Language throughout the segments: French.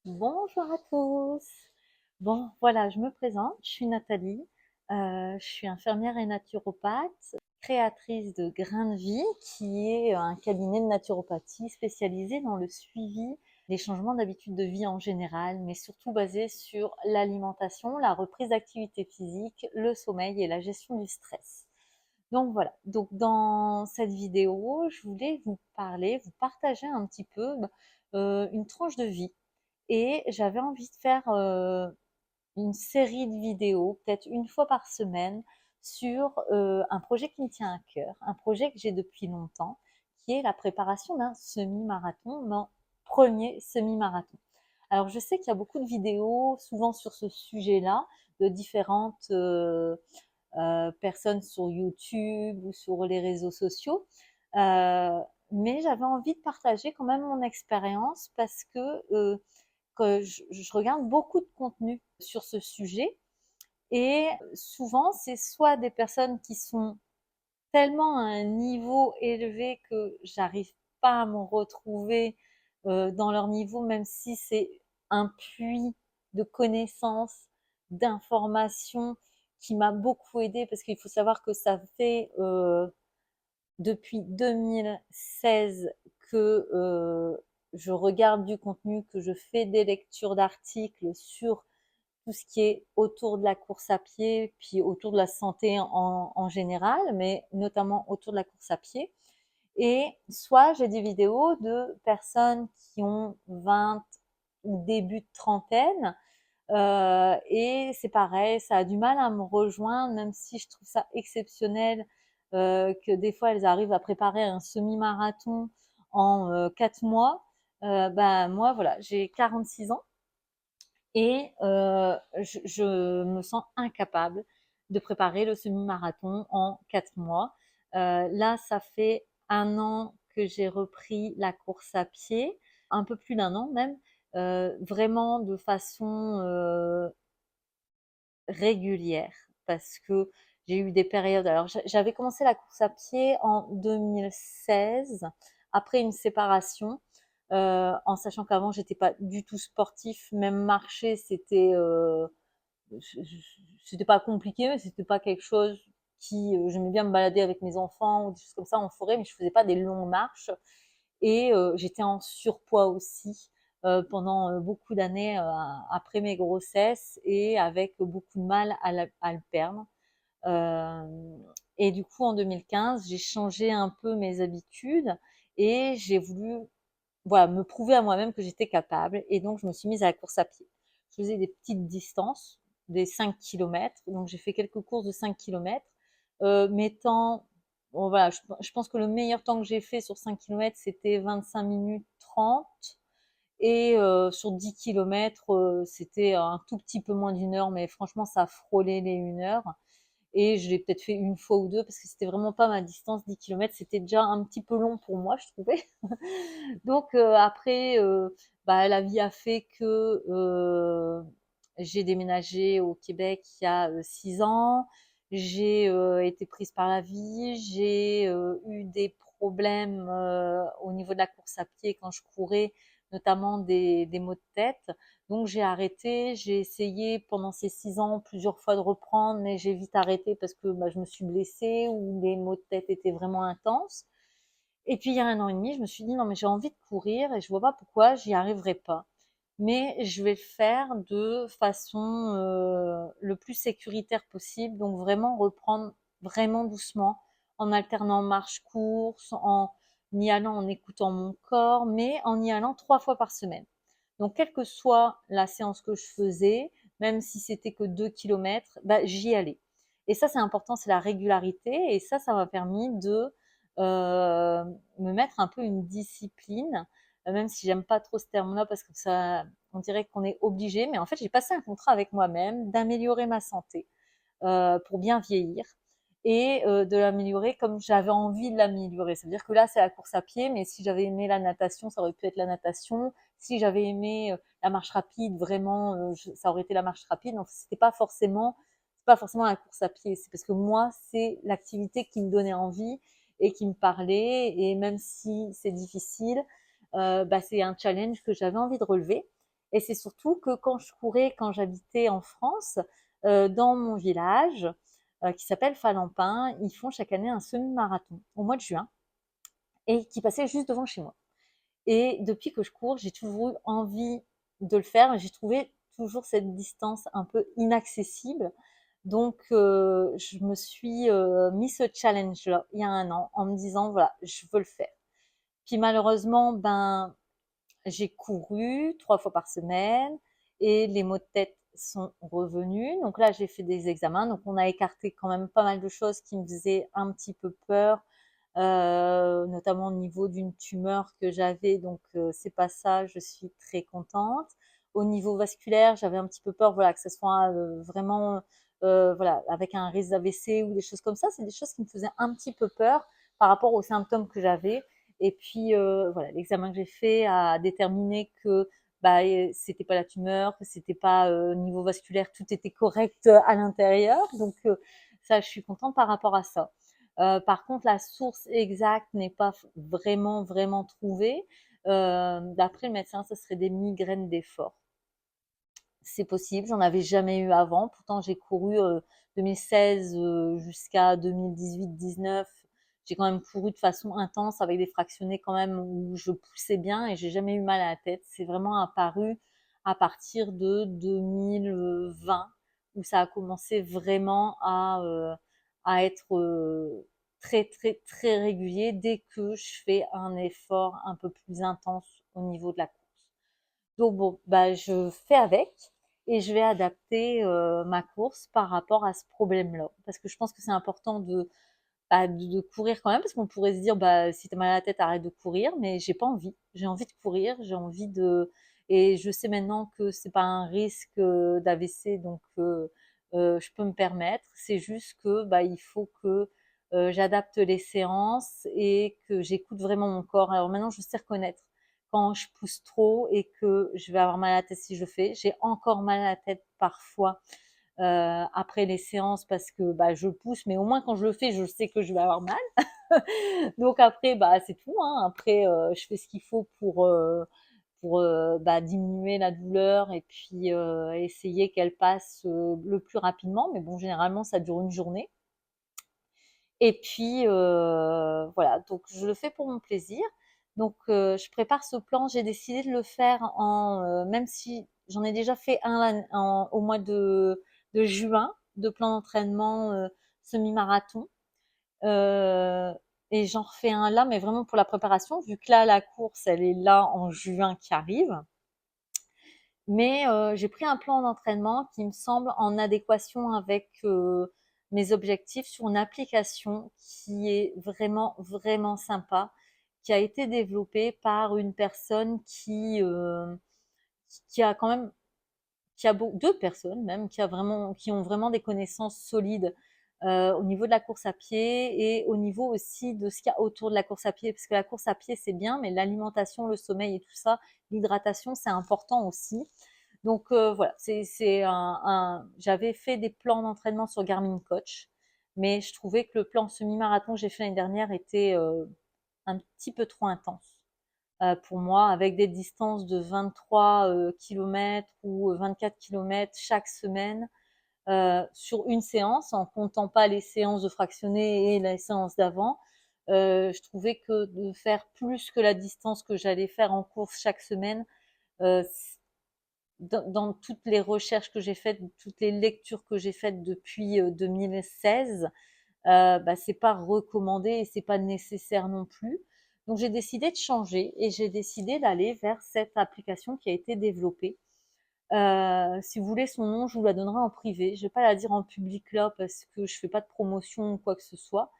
Bonjour à tous. Bon, voilà, je me présente, je suis Nathalie, je suis infirmière et naturopathe, créatrice de Grain de Vie, qui est un cabinet de naturopathie spécialisé dans le suivi des changements d'habitude de vie en général, mais surtout basé sur l'alimentation, la reprise d'activité physique, le sommeil et la gestion du stress. Donc voilà, donc dans cette vidéo, je voulais vous parler, vous partager un petit peu une tranche de vie et j'avais envie de faire une série de vidéos, peut-être une fois par semaine, sur un projet qui me tient à cœur, un projet que j'ai depuis longtemps, qui est la préparation d'un semi-marathon, mon premier semi-marathon. Alors je sais qu'il y a beaucoup de vidéos, souvent sur ce sujet-là, de différentes personnes sur YouTube ou sur les réseaux sociaux. Euh, mais j'avais envie de partager quand même mon expérience parce que je regarde beaucoup de contenu sur ce sujet et souvent c'est soit des personnes qui sont tellement à un niveau élevé que j'arrive pas à me retrouver dans leur niveau, même si c'est un puits de connaissances, d'informations qui m'a beaucoup aidé parce qu'il faut savoir que ça fait depuis 2016 que je regarde du contenu, que je fais des lectures d'articles sur tout ce qui est autour de la course à pied, puis autour de la santé en général, mais notamment autour de la course à pied. Et soit j'ai des vidéos de personnes qui ont 20 ou début de trentaine, et c'est pareil, ça a du mal à me rejoindre, même si je trouve ça exceptionnel que des fois elles arrivent à préparer un semi-marathon en 4 mois. Ben moi voilà, j'ai 46 ans et je me sens incapable de préparer le semi-marathon en 4 mois. Là, ça fait un an que j'ai repris la course à pied, un peu plus d'un an même, vraiment de façon régulière, parce que j'ai eu des périodes. Alors, j'avais commencé la course à pied en 2016, après une séparation, en sachant qu'avant, j'étais pas du tout sportif, même marcher, c'était pas compliqué, mais c'était pas quelque chose qui, j'aimais bien me balader avec mes enfants ou des choses comme ça en forêt, mais je faisais pas des longues marches. Et j'étais en surpoids aussi pendant beaucoup d'années après mes grossesses et avec beaucoup de mal à le perdre. Euh, et du coup, en 2015, j'ai changé un peu mes habitudes et j'ai voulu voilà, me prouver à moi-même que j'étais capable. Et donc, je me suis mise à la course à pied. Je faisais des petites distances, des 5 kilomètres. Donc, j'ai fait quelques courses de 5 kilomètres. Mes temps, bon, voilà, je pense que le meilleur temps que j'ai fait sur 5 kilomètres, c'était 25 minutes 30. Et sur 10 kilomètres, c'était un tout petit peu moins d'une heure, mais franchement, ça frôlait les 1 heure. Et je l'ai peut-être fait une fois ou deux parce que c'était vraiment pas ma distance. 10 kilomètres, c'était déjà un petit peu long pour moi, je trouvais. Donc après, bah, la vie a fait que j'ai déménagé au Québec il y a 6 ans. J'ai été prise par la vie. J'ai eu des problèmes au niveau de la course à pied quand je courais, notamment des maux de tête. Donc j'ai arrêté. J'ai essayé pendant ces 6 ans plusieurs fois de reprendre, mais j'ai vite arrêté parce que bah, je me suis blessée ou les maux de tête étaient vraiment intenses. Et puis il y a un an et demi, je me suis dit non mais j'ai envie de courir et je vois pas pourquoi j'y arriverai pas. Mais je vais le faire de façon le plus sécuritaire possible, donc vraiment reprendre vraiment doucement, en alternant marche-course, en y allant en écoutant mon corps, mais en y allant 3 fois par semaine. Donc quelle que soit la séance que je faisais, même si c'était que 2 kilomètres, bah, j'y allais. Et ça c'est important, c'est la régularité, et ça m'a permis de euh, me mettre un peu une discipline, même si j'aime pas trop ce terme-là parce que ça, on dirait qu'on est obligé, mais en fait j'ai passé un contrat avec moi-même d'améliorer ma santé pour bien vieillir et de l'améliorer comme j'avais envie de l'améliorer. Ça veut dire que là c'est la course à pied, mais si j'avais aimé la natation, ça aurait pu être la natation. Si j'avais aimé la marche rapide, vraiment, ça aurait été la marche rapide. Donc c'est pas forcément la course à pied. C'est parce que moi c'est l'activité qui me donnait envie et qui me parlait. Et même si c'est difficile, bah, c'est un challenge que j'avais envie de relever. Et c'est surtout que quand je courais, quand j'habitais en France, dans mon village, qui s'appelle Falampin, ils font chaque année un semi-marathon au mois de juin et qui passait juste devant chez moi. Et depuis que je cours, j'ai toujours eu envie de le faire. J'ai trouvé toujours cette distance un peu inaccessible. Donc, je me suis mis ce challenge-là il y a un an en me disant, voilà, je veux le faire. Puis malheureusement, ben, j'ai couru 3 fois par semaine et les maux de tête sont revenus. Donc là, j'ai fait des examens. Donc, on a écarté quand même pas mal de choses qui me faisaient un petit peu peur, notamment au niveau d'une tumeur que j'avais. Donc, c'est pas ça. Je suis très contente. Au niveau vasculaire, j'avais un petit peu peur, voilà, que ce soit vraiment, voilà, avec un risque d'AVC ou des choses comme ça. C'est des choses qui me faisaient un petit peu peur par rapport aux symptômes que j'avais. Et puis voilà, l'examen que j'ai fait a déterminé que bah, c'était pas la tumeur, que c'était pas niveau vasculaire, tout était correct à l'intérieur. Donc ça, je suis contente par rapport à ça. Par contre, la source exacte n'est pas vraiment trouvée. D'après le médecin, ce serait des migraines d'effort. C'est possible, j'en avais jamais eu avant. Pourtant, j'ai couru 2016 jusqu'à 2018-19. J'ai quand même couru de façon intense avec des fractionnés quand même où je poussais bien et j'ai jamais eu mal à la tête. C'est vraiment apparu à partir de 2020 où ça a commencé vraiment à être très régulier dès que je fais un effort un peu plus intense au niveau de la course. Donc bon, bah je fais avec et je vais adapter ma course par rapport à ce problème-là. Parce que je pense que c'est important de courir quand même, parce qu'on pourrait se dire, bah si t'as mal à la tête, arrête de courir, mais j'ai pas envie. J'ai envie de courir, j'ai envie de... Et je sais maintenant que c'est pas un risque d'AVC, donc je peux me permettre. C'est juste que bah il faut que j'adapte les séances et que j'écoute vraiment mon corps. Alors maintenant, je sais reconnaître quand je pousse trop et que je vais avoir mal à la tête si je fais. J'ai encore mal à la tête parfois après les séances parce que bah, je pousse, mais au moins quand je le fais, je sais que je vais avoir mal. Donc après, bah, c'est tout. Hein. Après, je fais ce qu'il faut pour bah, diminuer la douleur et puis essayer qu'elle passe le plus rapidement. Mais bon, généralement, ça dure une journée. Et puis voilà, donc je le fais pour mon plaisir. Donc je prépare ce plan. J'ai décidé de le faire même si j'en ai déjà fait un au mois de juin, de plan d'entraînement semi-marathon. Euh, et j'en refais un là, mais vraiment pour la préparation, vu que là la course elle est là en juin qui arrive. Mais j'ai pris un plan d'entraînement qui me semble en adéquation avec mes objectifs sur une application qui est vraiment sympa, qui a été développée par une personne qui a quand même deux personnes même qui ont vraiment des connaissances solides au niveau de la course à pied et au niveau aussi de ce qu'il y a autour de la course à pied, parce que la course à pied c'est bien, mais l'alimentation, le sommeil et tout ça, l'hydratation c'est important aussi. Donc voilà, j'avais fait des plans d'entraînement sur Garmin Coach, mais je trouvais que le plan semi-marathon que j'ai fait l'année dernière était un petit peu trop intense pour moi, avec des distances de 23 km ou 24 km chaque semaine sur une séance, en comptant pas les séances de fractionnés et les séances d'avant. Je trouvais que de faire plus que la distance que j'allais faire en course chaque semaine, euh, dans toutes les recherches que j'ai faites, toutes les lectures que j'ai faites depuis 2016, bah, c'est pas recommandé et c'est pas nécessaire non plus. Donc j'ai décidé de changer et j'ai décidé d'aller vers cette application qui a été développée. Si vous voulez son nom, je vous la donnerai en privé. Je vais pas la dire en public là parce que je fais pas de promotion ou quoi que ce soit.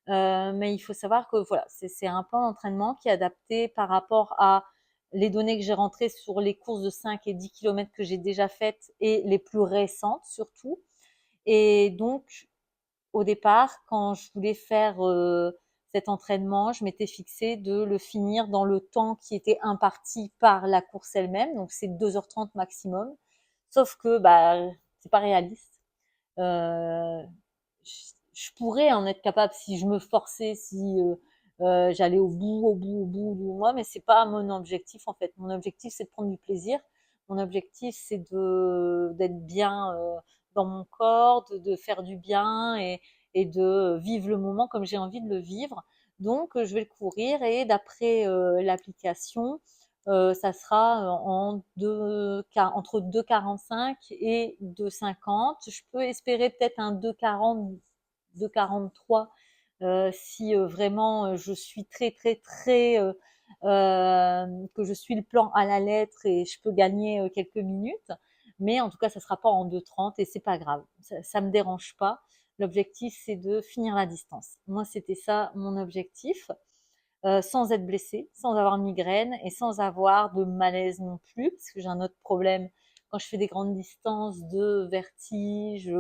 Mais il faut savoir que voilà, c'est un plan d'entraînement qui est adapté par rapport à les données que j'ai rentrées sur les courses de 5 et 10 km que j'ai déjà faites et les plus récentes surtout. Et donc, au départ, quand je voulais faire cet entraînement, je m'étais fixé de le finir dans le temps qui était imparti par la course elle-même, donc c'est 2h30 maximum. Sauf que bah c'est pas réaliste. Euh, je pourrais en être capable si je me forçais, si j'allais au bout de moi, mais c'est pas mon objectif en fait. Mon objectif c'est de prendre du plaisir. Mon objectif, c'est d'être bien dans mon corps, de faire du bien et de vivre le moment comme j'ai envie de le vivre. Donc, je vais le courir et d'après l'application, ça sera entre 2,45 et 2,50. Je peux espérer peut-être un 2,40, 2,43 si vraiment je suis très très très que je suis le plan à la lettre et je peux gagner quelques minutes. Mais en tout cas, ça sera pas en 2,30 et c'est pas grave. Ça me dérange pas. L'objectif, c'est de finir la distance. Moi, c'était ça mon objectif, sans être blessée, sans avoir de migraine et sans avoir de malaise non plus, parce que j'ai un autre problème quand je fais des grandes distances de vertige,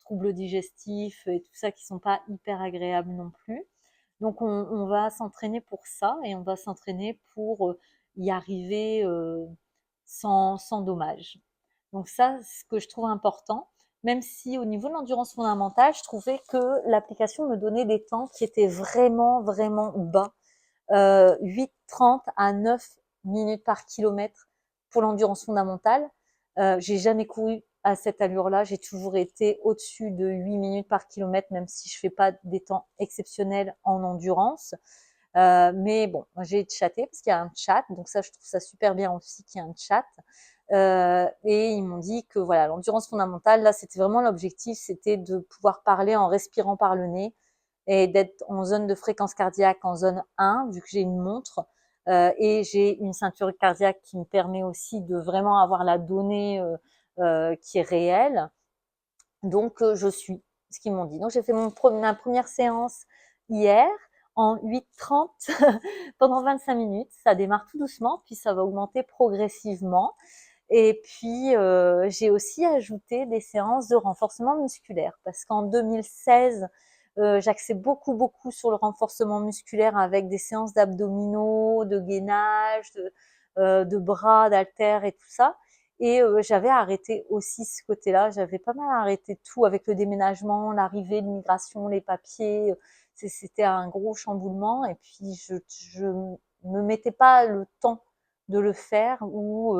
troubles digestifs et tout ça qui sont pas hyper agréables non plus. Donc on va s'entraîner pour ça et on va s'entraîner pour y arriver sans dommage. Donc ça, c'est ce que je trouve important, même si au niveau de l'endurance fondamentale, je trouvais que l'application me donnait des temps qui étaient vraiment, vraiment bas. 8,30 à 9 minutes par kilomètre pour l'endurance fondamentale. J'ai jamais couru à cette allure-là. J'ai toujours été au-dessus de 8 minutes par kilomètre, même si je fais pas des temps exceptionnels en endurance. Mais bon, j'ai chatté parce qu'il y a un chat, donc ça, je trouve ça super bien aussi qu'il y ait un chat. Et ils m'ont dit que voilà, l'endurance fondamentale, là, c'était vraiment l'objectif, c'était de pouvoir parler en respirant par le nez et d'être en zone de fréquence cardiaque en zone 1, vu que j'ai une montre et j'ai une ceinture cardiaque qui me permet aussi de vraiment avoir la donnée qui est réelle. Donc, je suis ce qu'ils m'ont dit. Donc, j'ai fait ma première séance hier en 8,30 pendant 25 minutes. Ça démarre tout doucement, puis ça va augmenter progressivement. Et puis, j'ai aussi ajouté des séances de renforcement musculaire parce qu'en 2016, j'axais beaucoup, beaucoup sur le renforcement musculaire avec des séances d'abdominaux, de gainage, de bras, d'haltères et tout ça. Et j'avais arrêté aussi ce côté-là. J'avais pas mal arrêté tout avec le déménagement, l'arrivée, l'immigration, les papiers. C'était un gros chamboulement. Et puis, je me mettais pas le temps de le faire ou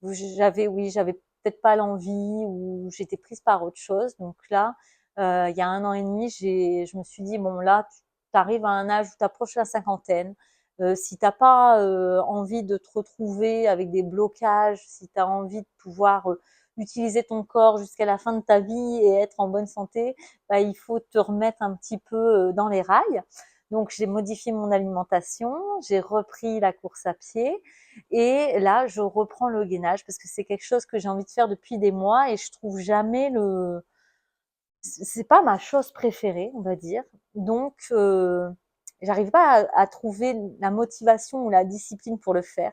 j'avais peut-être pas l'envie ou j'étais prise par autre chose. Donc là, il y a 1 an et demi, je me suis dit bon là, tu arrives à un âge où tu approches la cinquantaine. Si t'as pas envie de te retrouver avec des blocages, si tu as envie de pouvoir utiliser ton corps jusqu'à la fin de ta vie et être en bonne santé, bah, il faut te remettre un petit peu dans les rails. Donc j'ai modifié mon alimentation, j'ai repris la course à pied et là je reprends le gainage parce que c'est quelque chose que j'ai envie de faire depuis des mois et je trouve jamais c'est pas ma chose préférée, on va dire. Donc j'arrive pas à trouver la motivation ou la discipline pour le faire.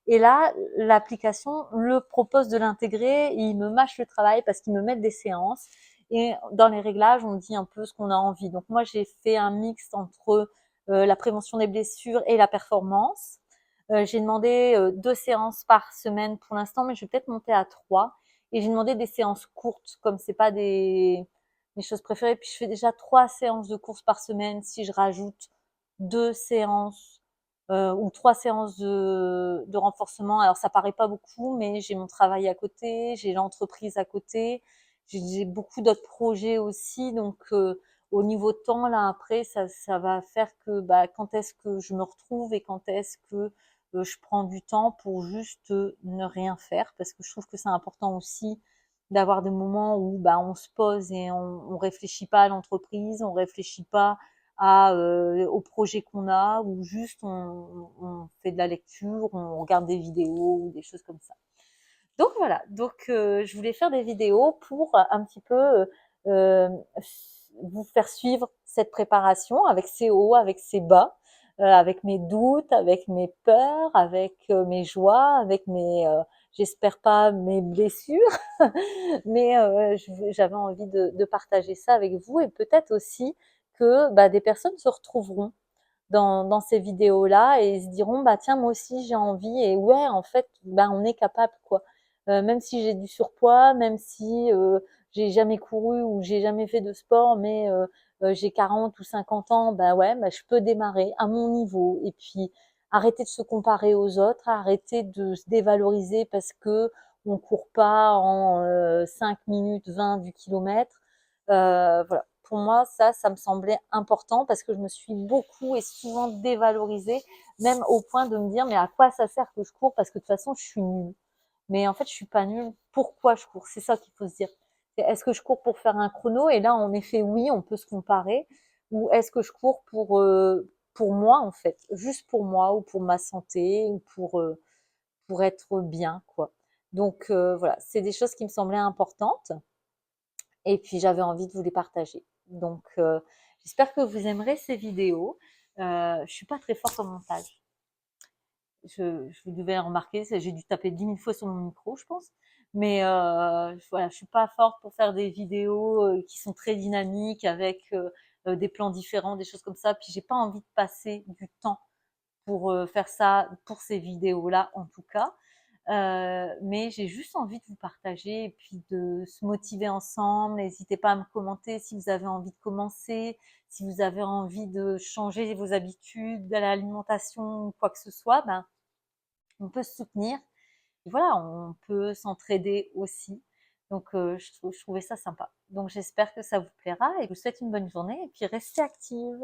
Et là, l'application le propose de l'intégrer et il me mâche le travail parce qu'il me met des séances. Et dans les réglages, on dit un peu ce qu'on a envie. Donc moi, j'ai fait un mix entre la prévention des blessures et la performance. J'ai demandé 2 séances par semaine pour l'instant, mais je vais peut-être monter à 3. Et j'ai demandé des séances courtes, comme c'est pas mes choses préférées. Puis je fais déjà 3 séances de course par semaine. Si je rajoute 2 séances ou 3 séances de renforcement, alors ça paraît pas beaucoup, mais j'ai mon travail à côté, j'ai l'entreprise à côté, j'ai beaucoup d'autres projets aussi. Donc au niveau temps, là après, ça va faire que bah, quand est-ce que je me retrouve et quand est-ce que je prends du temps pour juste ne rien faire parce que je trouve que c'est important aussi d'avoir des moments où bah, on se pose et on réfléchit pas à l'entreprise, on réfléchit pas au projet qu'on a ou juste on fait de la lecture, on regarde des vidéos ou des choses comme ça. Donc voilà, donc je voulais faire des vidéos pour un petit peu euh, vous faire suivre cette préparation avec ses hauts, avec ses bas, avec mes doutes, avec mes peurs, avec mes joies, avec mes, j'espère pas mes blessures, mais j'avais envie de partager ça avec vous et peut-être aussi que bah, des personnes se retrouveront dans ces vidéos-là et se diront bah tiens moi aussi j'ai envie et ouais en fait bah on est capable quoi. Même si j'ai du surpoids, même si j'ai jamais couru ou j'ai jamais fait de sport, mais j'ai 40 ou 50 ans, bah ouais, bah je peux démarrer à mon niveau et puis arrêter de se comparer aux autres, arrêter de se dévaloriser parce que on court pas en 5 minutes 20 du kilomètre. Voilà. Pour moi, ça me semblait important parce que je me suis beaucoup et souvent dévalorisée, même au point de me dire, mais à quoi ça sert que je cours? Parce que de toute façon, je suis nulle. Mais en fait, je suis pas nulle. Pourquoi je cours? C'est ça qu'il faut se dire. Est-ce que je cours pour faire un chrono? Et là, en effet, oui, on peut se comparer. Ou est-ce que je cours pour moi, en fait, juste pour moi, ou pour ma santé, ou pour être bien, quoi. Donc voilà, c'est des choses qui me semblaient importantes. Et puis j'avais envie de vous les partager. Donc j'espère que vous aimerez ces vidéos. Je suis pas très forte en montage. Vous devez remarquer, j'ai dû taper 10 000 fois sur mon micro, je pense. Mais voilà, je suis pas forte pour faire des vidéos qui sont très dynamiques avec des plans différents, des choses comme ça. Puis j'ai pas envie de passer du temps pour faire ça, pour ces vidéos-là en tout cas. Mais j'ai juste envie de vous partager et puis de se motiver ensemble. N'hésitez pas à me commenter si vous avez envie de commencer, si vous avez envie de changer vos habitudes de l'alimentation ou quoi que ce soit. Ben, on peut se soutenir. Et voilà, on peut s'entraider aussi. Donc, je trouvais ça sympa. Donc, j'espère que ça vous plaira et je vous souhaite une bonne journée et puis restez active.